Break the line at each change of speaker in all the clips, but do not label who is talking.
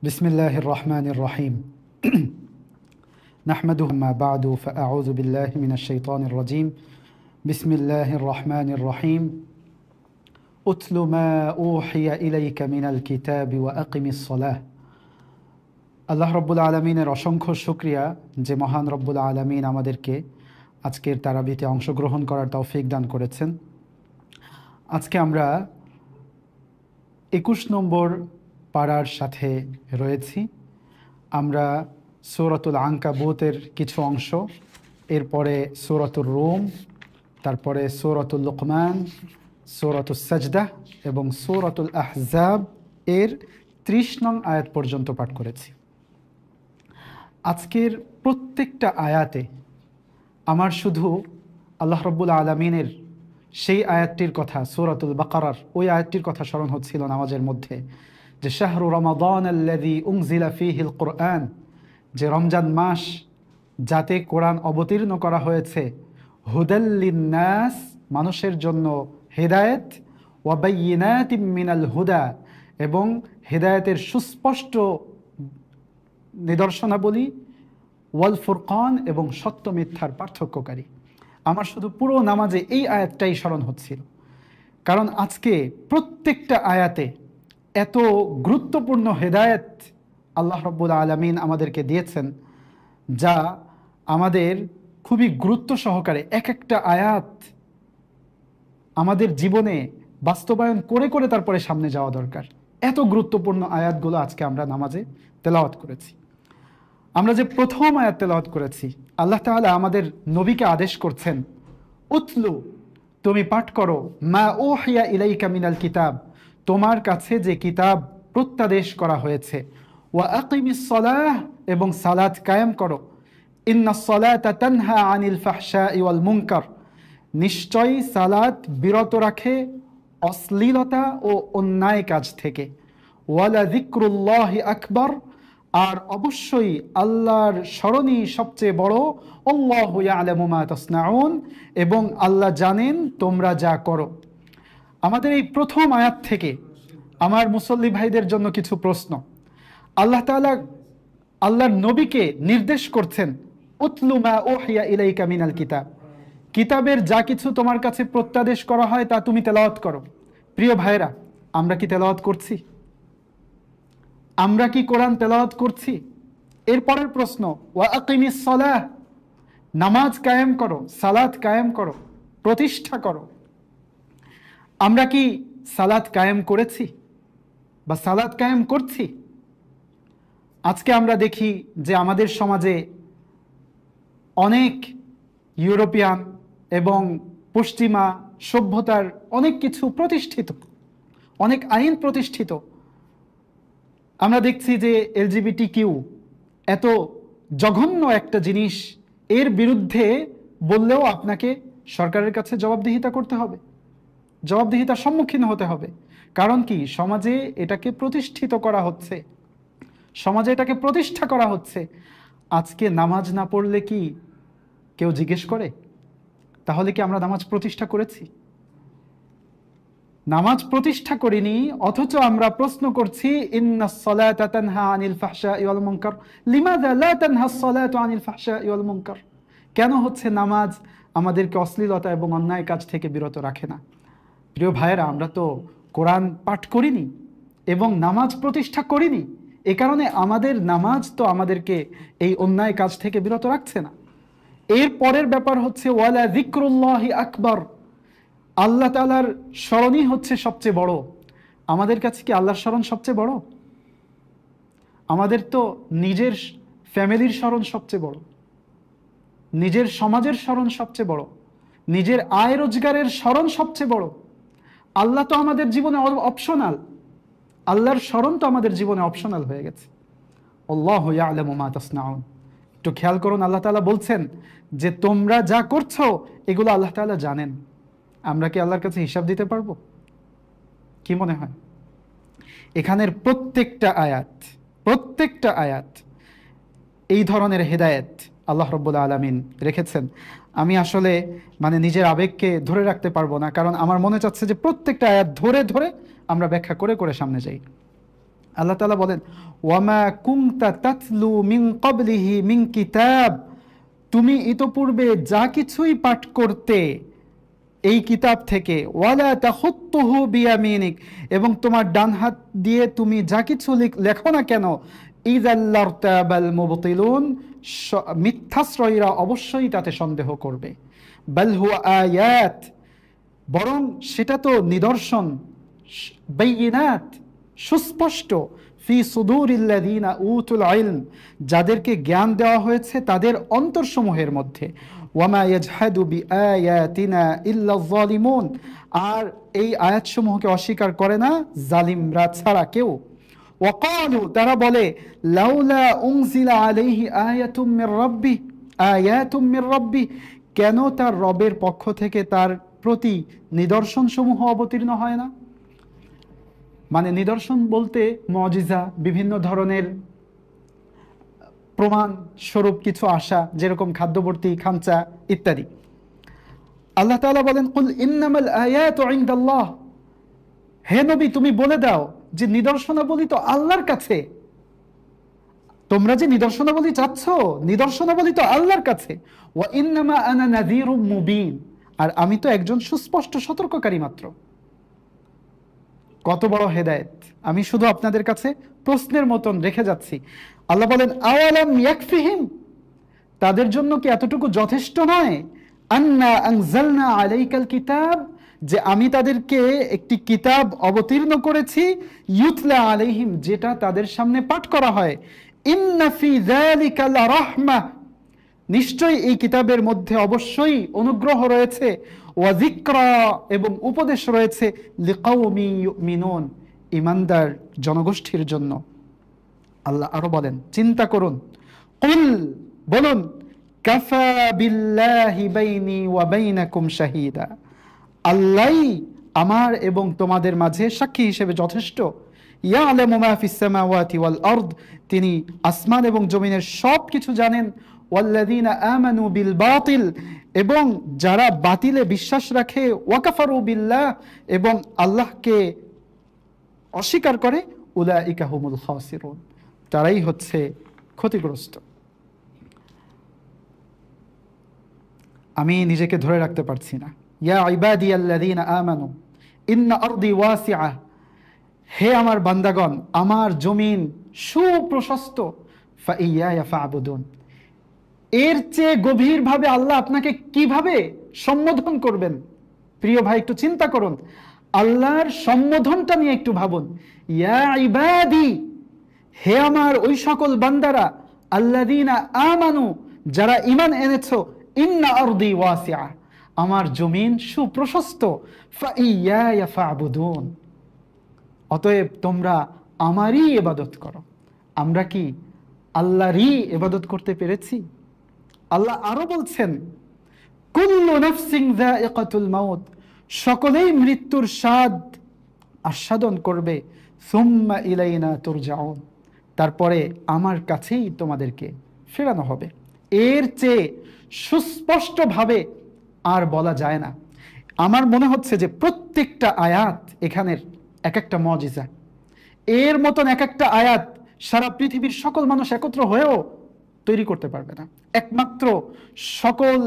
বিসমিল্লাহির রহমানির রহিম। নাহমাদুহু মা বা'দু ফাআউযু বিল্লাহি মিনাশ শাইতানির রাজীম। বিসমিল্লাহির রহমানির রহিম। উতলু মা উহিয়া ইলাইকা মিনাল কিতাবি ওয়া আকিমিস সালাহ। আল্লাহ রাব্বুল আলামিনের অসংখ্য শুকরিয়া যে মহান রব্বুল আলামিন আমাদেরকে আজকের তারাবিতে অংশগ্রহণ করার তৌফিক দান করেছেন। আজকে আমরা ২১ নম্বর পারার সাথে রয়েছি। আমরা সূরাতুল আনকাবুতের কিছু অংশ, এরপরে সূরাতুর রুম, তারপরে সূরাতুল লুকমান, সূরাতুস সাজদা এবং সূরাতুল আহজাব এর ৩০ নং আয়াত পর্যন্ত পাঠ করেছি। আজকের প্রত্যেকটা আয়াতে আমার শুধু আল্লাহ রাব্বুল আলামিনের সেই আয়াতটির কথা, সূরাতুল বাকারার ওই আয়াতটির কথা স্মরণ হচ্ছিল নামাজের মধ্যে, যে শাহরু রমাদান আল্লাযী উনজিলা ফীহিল কুরআন, যে রমজান মাস যাতে কোরআন অবতীর্ণ করা হয়েছে, হুদাল লিন্নাস, মানুষের জন্য হেদায়েত, ওয়া বাইয়িনাতিম মিনাল হুদা, এবং হেদায়েতের সুস্পষ্ট নিদর্শনাবলী, ওয়াল ফুরকান, এবং সত্য মিথ্যার পার্থক্যকারী। আমার শুধু পুরো নামাজে এই আয়াতটাই স্মরণ হচ্ছিল, কারণ আজকে প্রত্যেকটা আয়াতে এত গুরুত্বপূর্ণ হেদায়েত আল্লাহ রাব্বুল আলামিন আমাদেরকে দিয়েছেন, যা আমাদের খুবই গুরুত্ব সহকারে এক একটা আয়াত আমাদের জীবনে বাস্তবায়ন করে করে তারপরে সামনে যাওয়া দরকার। এত গুরুত্বপূর্ণ আয়াতগুলো আজকে আমরা নামাজে তেলাওয়াত করেছি। আমরা যে প্রথম আয়াত তেলাওয়াত করেছি, আল্লাহ তাআলা আমাদের নবীকে আদেশ করছেন, উতলু, তুমি পাঠ করো, মা উহিয়া ইলাইকা মিনাল কিতাব, তোমার কাছে যে কিতাব প্রত্যাদেশ করা হয়েছে, ওয়া আকিমিস সালাহ, এবং সালাত কায়েম করো, ইন্নাস সালাতা তানহা আনিল ফাহশাই ওয়াল মুনকার, নিশ্চয়ই সালাত বিরত রাখে অশ্লীলতা ও অন্যায় কাজ থেকে, ওয়ালা যিকরুল্লাহি আকবার, আর অবশ্যই আল্লাহর স্মরণই সবচেয়ে বড়, আল্লাহু ইয়ালামু মা তাসনাউন, এবং আল্লাহ জানেন তোমরা যা করো। আমাদের এই প্রথম আয়াত থেকে আমার মুসল্লি ভাইদের জন্য কিছু প্রশ্ন। আল্লাহ তাআলা আল্লাহর নবীকে নির্দেশ করছেন, উতলু মা উহিয়া ইলাইকা মিনাল কিতাব, কিতাবের যা কিছু তোমার কাছে প্রত্যাদেশ করা হয় তা তুমি তেলাওয়াত করো। প্রিয় ভাইরা, আমরা কি তেলাওয়াত করছি? আমরা কি কোরআন তেলাওয়াত করছি? এরপরের প্রশ্ন, ওয়া আকিমিস সালাহ, নামাজ কায়েম করো, সালাত কায়েম করো, প্রতিষ্ঠা করো। আমরা কি সালাত কায়েম করেছি বা সালাত কায়েম করছি? আজকে আমরা দেখি যে আমাদের সমাজে অনেক ইউরোপিয়ান এবং পশ্চিমা সভ্যতার অনেক কিছু প্রতিষ্ঠিত, অনেক আইন প্রতিষ্ঠিত। আমরা দেখছি যে LGBT এত জঘন্য একটা জিনিস, এর বিরুদ্ধে বললেও আপনাকে সরকারের কাছে জবাবদিহিতা করতে হবে, জবাবদিহিতার সম্মুখীন হতে হবে। কারণ কি? সমাজে এটাকে প্রতিষ্ঠিত করা হচ্ছে, সমাজে এটাকে প্রতিষ্ঠা করা হচ্ছে। আজকে নামাজ না পড়লে কি কেউ জিজ্ঞেস করে? তাহলে কি আমরা নামাজ প্রতিষ্ঠা করেছি? নামাজ প্রতিষ্ঠা করিনি, অথচ আমরা প্রশ্ন করছি, ইন্নাস সালাতা তানহা আনিল ফাহশাই ওয়াল মুনকার, লিমাযা লা তানহাস সালাতু আনিল ফাহশাই ওয়াল মুনকার, কেন হচ্ছে নামাজ আমাদেরকে অশ্লীলতা এবং অন্যায় কাজ থেকে বিরত রাখে না? প্রিয় ভাইয়েরা, আমরা তো কোরআন পাঠ করিনি এবং নামাজ প্রতিষ্ঠা করিনি, এ কারণে আমাদের নামাজ তো আমাদেরকে এই অন্যায় কাজ থেকে বিরত রাখছে না। এর পরের ব্যাপার হচ্ছে, ওয়ালা যিকরুল্লাহি আকবার, আল্লাহ তাআলার স্মরণই হচ্ছে সবচেয়ে বড়। আমাদের কাছে কি আল্লাহর স্মরণ সবচেয়ে বড়? আমাদের তো নিজের ফ্যামিলির স্মরণ সবচেয়ে বড়, নিজের সমাজের স্মরণ সবচেয়ে বড়, নিজের আয় রোজগারের স্মরণ সবচেয়ে বড়। আল্লাহ তো আমাদের জীবনে অপশনাল, আল্লাহর স্মরণ তো আমাদের জীবনে অপশনাল হয়ে গেছে। আল্লাহু ইয়ালামু মা তাসনাউন, একটু খেয়াল করুন, আল্লাহ তাআলা বলছেন যে তোমরা যা করছো এগুলো আল্লাহ তাআলা জানেন। আমরা কি আল্লাহর কাছে হিসাব দিতে পারবো? কি মনে হয়? এখানের প্রত্যেকটা আয়াত এই ধরনের হেদায়েত আল্লাহ রাব্বুল আলামিন রেখেছেন। আমি আসলে নিজের আবেগকে ধরে রাখতে পারবো না, কারণ আমার মনে চাচ্ছে যে প্রত্যেকটা আয়াত ধরে ধরে আমরা ব্যাখ্যা করে করে সামনে যাই। আল্লাহ তাআলা বলেন, ওয়ামা কুনতা তাতলু মিন ক্বাবলিহি মিন কিতাব, তুমি ইতপূর্বে যা কিছুই পাঠ করতে এই কিতাব থেকে, ওয়ালা তাখুত্তুহু বিয়ামিনিক, এবং তোমার ডান হাত দিয়ে তুমি যা কিছু লেখো না কেন, ইযাল লারতাবাল মুবতিলুন, মিথ্যাশ্রয়ীরা অবশ্যই তাতে সন্দেহ করবে। বাল হুয়া আয়াত, বরং সেটা তো নিদর্শন, বাইয়িনাত, সুস্পষ্ট, ফি সুদুরিল্লাযিনা উতুল ইলম, যাদেরকে জ্ঞান দেওয়া হয়েছে তাদের অন্তরসমূহের মধ্যে। ওয়ামা ইয়াজহাদু বিআয়াতিনা ইল্লায যালিমুন, আর এই আয়াতসমূহকে অস্বীকার করে না জালিমরা ছাড়া কেউ। ওয়াকালু, তারা বলে, লাউলা উনজিলা আলাইহি আয়াতুম মির রাব্বি, আয়াতুম মির রাব্বি, কেন তার রবের পক্ষ থেকে তার প্রতি নিদর্শন সমূহ অবতীর্ণ হয় না। মানে নিদর্শন বলতে মুজিজা, বিভিন্ন ধরনের প্রমাণ স্বরূপ কিছু আসা, যেরকম খাদ্যবর্তী খামচা ইত্যাদি। আল্লাহ তাআলা বলেন, কুল ইন্নামাল আয়াতু ইনদাল্লাহ, হে নবী তুমি বলে দাও যে নিদর্শনাবলী তো আল্লাহর কাছে। তোমরা যে নিদর্শনাবলী চাচ্ছ, নিদর্শনাবলী তো আল্লাহর কাছে। ওয়া ইন্নামা আনা নাযীরুম মুবিন, আর আমি তো একজন সুস্পষ্ট সতর্ককারী মাত্র। কত বড় হেদায়েত! আমি শুধু আপনাদের কাছে প্রশ্নের মতন রেখে যাচ্ছি। আল্লাহ বলেন, আওয়ালাম ইয়াকফিহিম, তাদের জন্য কি এতটুকু যথেষ্ট নয়, আন্না আনজালনা আলাইকাল কিতাব, যে আমি তাদেরকে একটি কিতাব অবতীর্ণ করেছি, ইউতলা আলাইহিম, যেটা তাদের সামনে পাঠ করা হয়, ইন্না ফি যালিকা লারাহমাহ, নিশ্চয়ই এই কিতাবের মধ্যে অবশ্যই অনুগ্রহ রয়েছে, ওয়া যিকরা, এবং উপদেশ রয়েছে, লিকাওমি ইউমিনুন, ঈমানদার জনগোষ্ঠীর জন্য। আল্লাহ আরো বলেন, চিন্তা করুন, কুল, বলুন, কাফা বিল্লাহি বাইনি ওয়া বাইনাকুম শাহীদা, আল্লাহই আমার এবং তোমাদের মাঝে সাক্ষী হিসেবে যথেষ্ট। ইয়ালামু মা ফিস সামাওয়াতি ওয়াল আরদ, তিনি আসমান এবং জমিনের সব কিছু জানেন। ওয়াল্লাযীনা আমানু বিল বাতিল, এবং যারা বাতিলে বিশ্বাস রাখে, ওয়াকাফারু বিল্লাহ, এবং আল্লাহকে অস্বীকার করে, উলাইকা হুমুল খাসিরুন, তারাই হচ্ছে ক্ষতিগ্রস্ত। আমি নিজেকে ধরে রাখতে পারছি না। ইয়া ইবাদিয়াল্লাযীনা আমানু ইন্না আরদি ওয়াসিআ, হে আমার বান্দাগণ, আমার জমিন সুপ্রশস্ত, ফাইয়ায়া ফা'বুদুন, এর চেয়ে গভীরভাবে আল্লাহ আপনাকে কিভাবে সম্বোধন করবেন? প্রিয় ভাই, একটু চিন্তা করুন, আল্লাহর সম্বোধনটা নিয়ে একটু ভাবুন। ইয়া ইবাদি, হে আমার ওই সকল বান্দারা, আল্লাযীনা আমানু, যারা ঈমান এনেছো, ইন্না আরদি ওয়াসিআ, আমার জমিন সুপ্রশস্ত, ফাইয়ায়া ফা'বুদুন, অতএব তোমরা আমারই ইবাদত করো। আমরা কি আল্লাহরই ইবাদত করতে পেরেছি? আল্লাহ আরো বলছেন, কুল্লু নাফসিন যায়িকাতুল মাউত, সকলেই মৃত্যুর স্বাদ আস্বাদন করবে, সুম্মা ইলাইনা তুরজাউন, তারপরে আমার কাছেই তোমাদেরকে ফেরানো হবে। এর চেয়ে সুস্পষ্টভাবে আর বলা যায় না। আমার মনে হচ্ছে যে প্রত্যেকটা আয়াত এখানের এক একটা মুজিজা। এর মতন এক একটা আয়াত সারা পৃথিবীর সকল মানুষ একত্র হয়েও তৈরি করতে পারবে না। একমাত্র সকল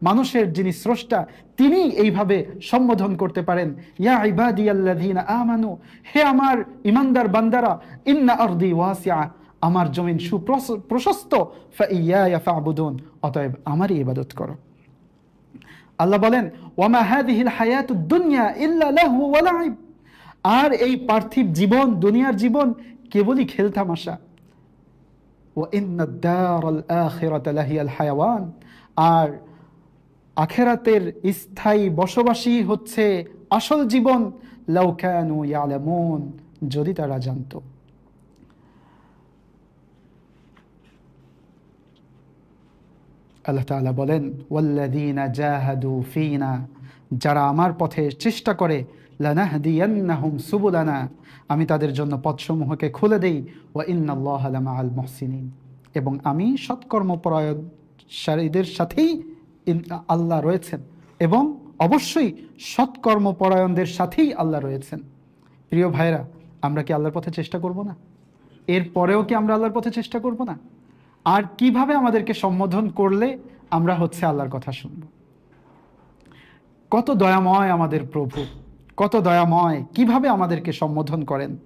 মানুষের যিনি স্রষ্টা, তিনি এইভাবে সম্বোধন করতে পারেন, ইয়া ইবাদিয়াল্লাযীনা আমানু, হে আমার ঈমানদার বান্দারা, ইন্না আরদি ওয়াসিআ, আমার জমিন সুপ্রশস্ত, ফাইয়ায়া ফা'বুদুন, অতএব আমারই ইবাদত করো। আল্লাহ বলেন, ওয়ামা হাযিহিল হায়াতুদ দুনিয়া ইল্লা লাহু ওয়া লাইব, আর এই পার্থিব জীবন, দুনিয়ার জীবন কেবলই খেলতামাশা। ওয়া ইন্নাদ দারাল আখিরাতা লাহিয়াল হায়াওয়ান, আর আখিরাতের স্থায়ী বসবাসী হচ্ছে আসল জীবন। লাউ কানু ইয়ালামুন, যদি তারা জানতো। আল্লাহ তাআলা বলেন, ওয়াল্লাযীনা জাহাদু ফীনা, যারা আমার পথে চেষ্টা করে, লানাহদিয়ান্নাহুম সুবুলানা, আমি তাদের জন্য পথসমূহকে খুলে দেই, ওয়া ইন্নাল্লাহা লামাআল মুহসিনিন, এবং আমি সৎকর্মপরায়ণদের সাথেই আল্লাহ রয়েছেন, এবং অবশ্যই সৎকর্মপরায়ণদের সাথেই আল্লাহ রয়েছেন। প্রিয় ভাইরা, আমরা কি আল্লাহর পথে চেষ্টা করব না? এরপরেও কি আমরা আল্লাহর পথে চেষ্টা করব না? আর কিভাবে আমাদেরকে সম্বোধন করলে আমরা আল্লাহর কথা শুনব? কত দয়াময় আমাদের প্রভু, কত দয়াময়, কিভাবে আমাদেরকে সম্বোধন করেন।